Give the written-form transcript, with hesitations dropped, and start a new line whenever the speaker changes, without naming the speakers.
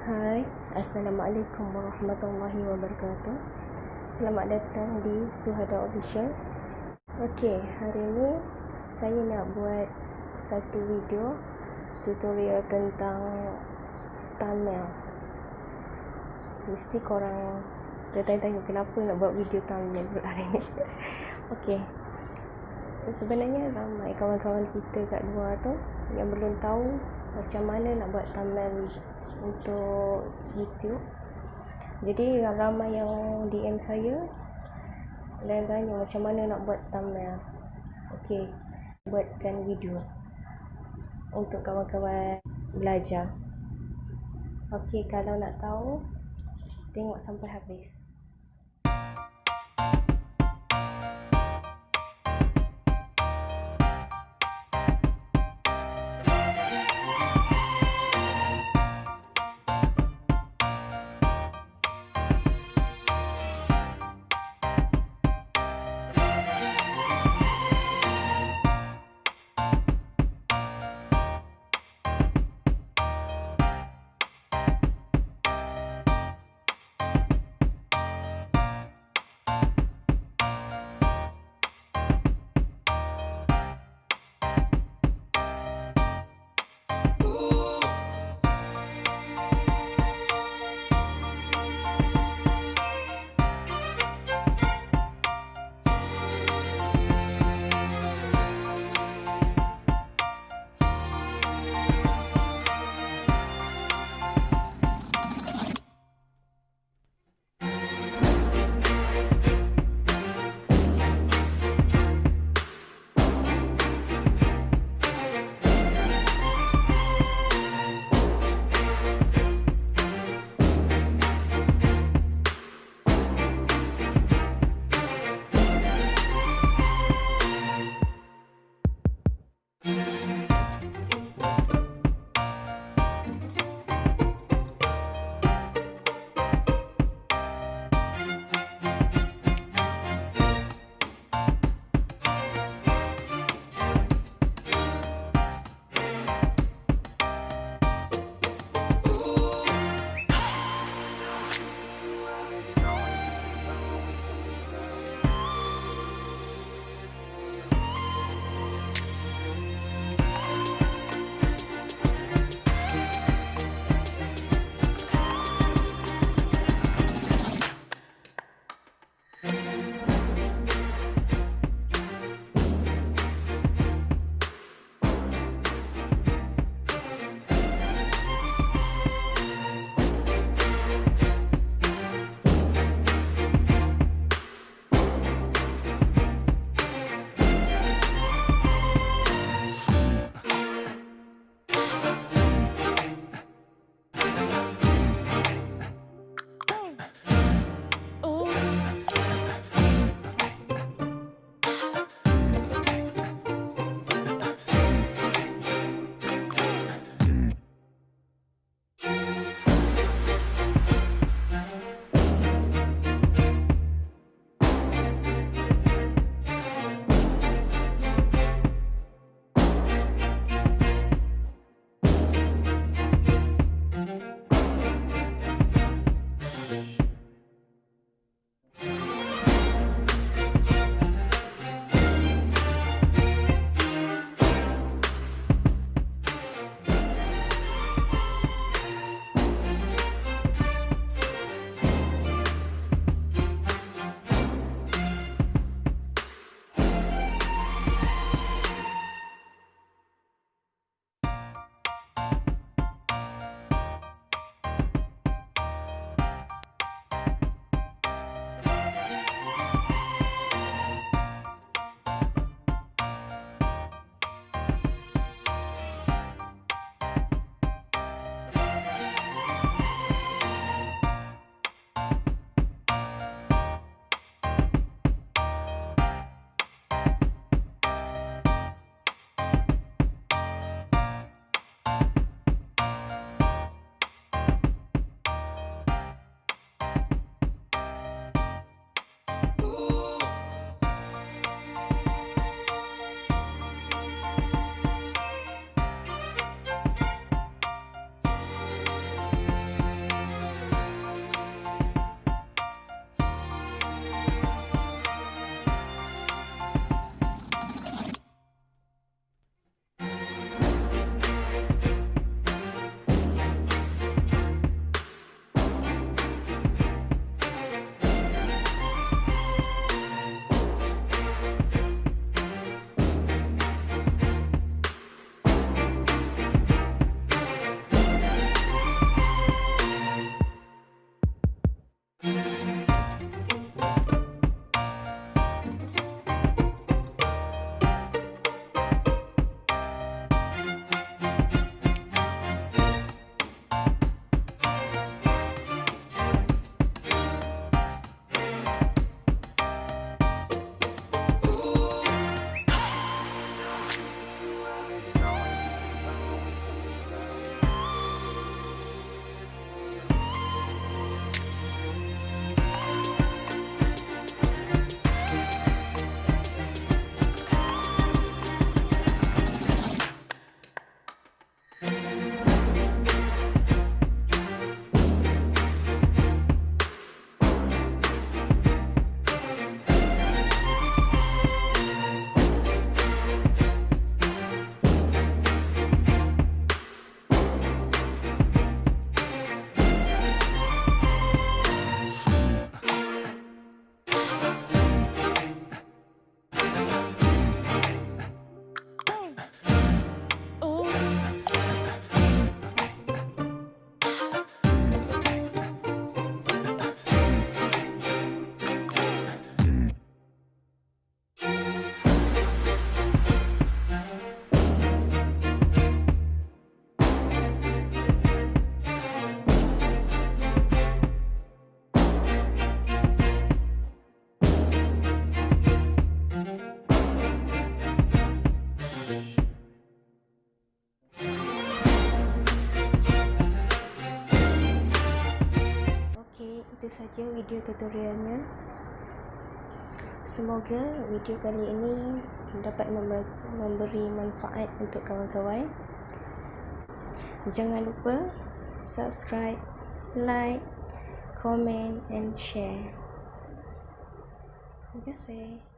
Hai, Assalamualaikum warahmatullahi wabarakatuh. Selamat datang di Suhada Official. Okey, hari ni saya nak buat satu video tutorial tentang thumbnail. Mesti korang tertanya-tanya kenapa nak buat video thumbnail hari ni. Okey, sebenarnya ramai kawan-kawan kita kat luar tu yang belum tahu macam mana nak buat thumbnail untuk YouTube. Jadi ramai yang DM saya dan tanya macam mana nak buat thumbnail. Okey, buatkan video untuk kawan-kawan belajar. Okey, kalau nak tahu, tengok sampai habis. saja video tutorialnya. Semoga video kali ini dapat memberi manfaat untuk kawan-kawan. Jangan lupa subscribe, like, comment and share. Terima kasih.